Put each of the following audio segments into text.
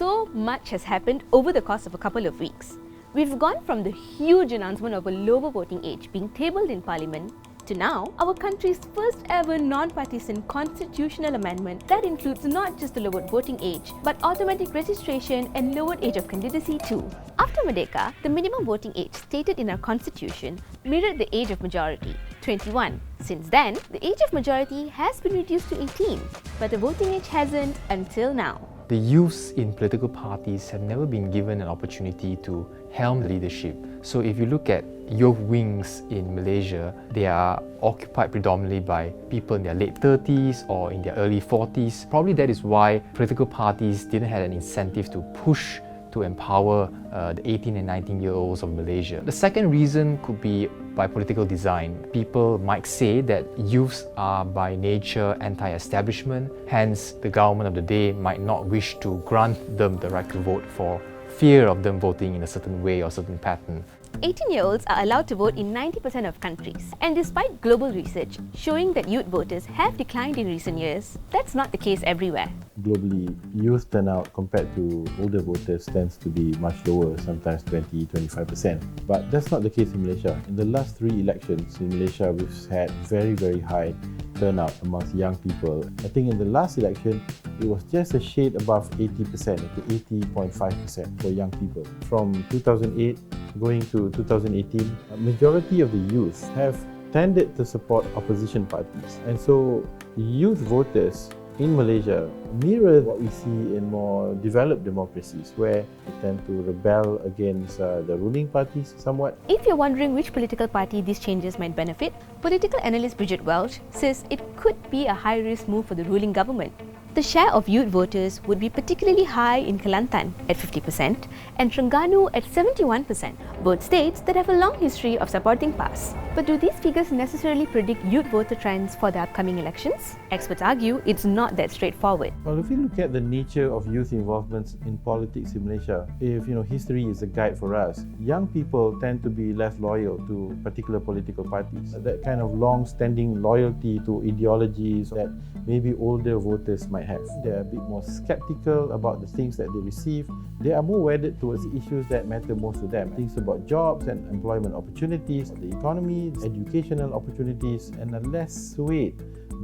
So much has happened over the course of a couple of weeks. We've gone from the huge announcement of a lower voting age being tabled in Parliament to now our country's first ever non-partisan constitutional amendment that includes not just the lowered voting age but automatic registration and lowered age of candidacy too. After Merdeka, the minimum voting age stated in our constitution mirrored the age of majority, 21. Since then, the age of majority has been reduced to 18, but the voting age hasn't until now. The youths in political parties have never been given an opportunity to helm leadership. So if you look at youth wings in Malaysia, they are occupied predominantly by people in their late 30s or in their early 40s. Probably that is why political parties didn't have an incentive to push to empower the 18 and 19-year-olds of Malaysia. The second reason could be by political design. People might say that youths are by nature anti-establishment, hence the government of the day might not wish to grant them the right to vote for fear of them voting in a certain way or certain pattern. 18-year-olds are allowed to vote in 90% of countries, and despite global research showing that youth voters have declined in recent years, that's not the case everywhere. Globally, youth turnout compared to older voters tends to be much lower, sometimes 20-25%. But that's not the case in Malaysia. In the last 3 elections in Malaysia, we've had very high turnout amongst young people. I think in the last election, it was just a shade above 80%, to 80.5% for young people. From 2008 going to 2018, a majority of the youth have tended to support opposition parties. And so youth voters in Malaysia mirror what we see in more developed democracies, where they tend to rebel against the ruling parties somewhat. If you're wondering which political party these changes might benefit, political analyst Bridget Welch says it could be a high-risk move for the ruling government. The share of youth voters would be particularly high in Kelantan at 50% and Terengganu at 71%, both states that have a long history of supporting PAS. But do these figures necessarily predict youth voter trends for the upcoming elections? Experts argue it's not that straightforward. Well, if you look at the nature of youth involvements in politics in Malaysia, if history is a guide for us, young people tend to be less loyal to particular political parties. That kind of long-standing loyalty to ideologies that maybe older voters might have. They're a bit more skeptical about the things that they receive. They are more wedded towards the issues that matter most to them. Things about jobs and employment opportunities, the economy, educational opportunities, and are less swayed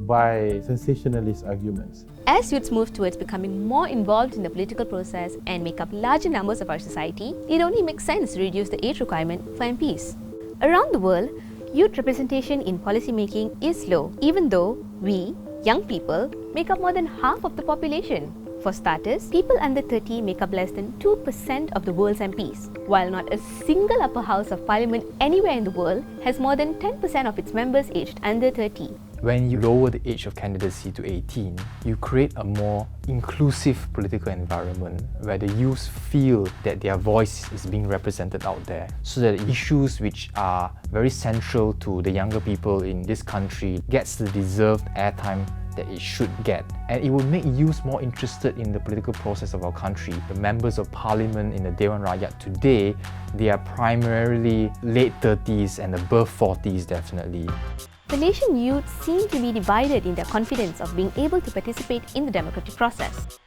by sensationalist arguments. As youths move towards becoming more involved in the political process and make up larger numbers of our society, it only makes sense to reduce the age requirement for MPs. Around the world, youth representation in policymaking is low, even though we, young people, make up more than half of the population. For starters, people under 30 make up less than 2% of the world's MPs, while not a single upper house of parliament anywhere in the world has more than 10% of its members aged under 30. When you lower the age of candidacy to 18, you create a more inclusive political environment where the youth feel that their voice is being represented out there, so that issues which are very central to the younger people in this country gets the deserved airtime that it should get. And it will make youth more interested in the political process of our country. The members of parliament in the Dewan Rakyat today, they are primarily late 30s and above 40s definitely. Malaysian youth seem to be divided in their confidence of being able to participate in the democratic process.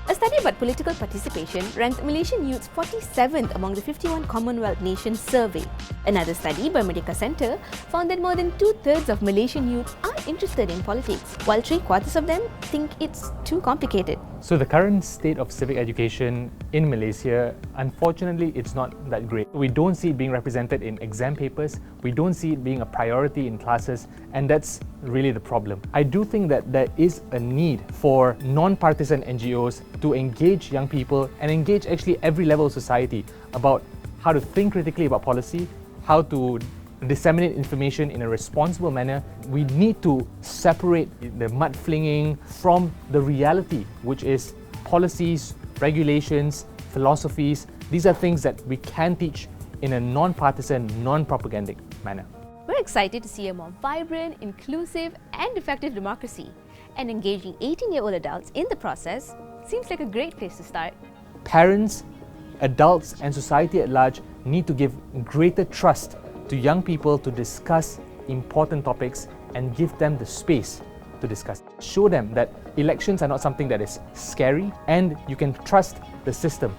A study about political participation ranked Malaysian youths 47th among the 51 Commonwealth nations surveyed. Another study by Merdeka Centre found that more than 2/3 of Malaysian youths are interested in politics, while 3/4 of them think it's too complicated. So the current state of civic education in Malaysia, unfortunately, it's not that great. We don't see it being represented in exam papers, we don't see it being a priority in classes, and that's really the problem. I do think that there is a need for non-partisan NGOs to engage young people and engage actually every level of society about how to think critically about policy, how to disseminate information in a responsible manner. We need to separate the mud-flinging from the reality, which is policies, regulations, philosophies. These are things that we can teach in a non-partisan, non-propagandic manner. We're excited to see a more vibrant, inclusive and effective democracy, and engaging 18-year-old adults in the process seems like a great place to start. Parents, adults and society at large need to give greater trust to young people to discuss important topics and give them the space to discuss. Show them that elections are not something that is scary and you can trust the system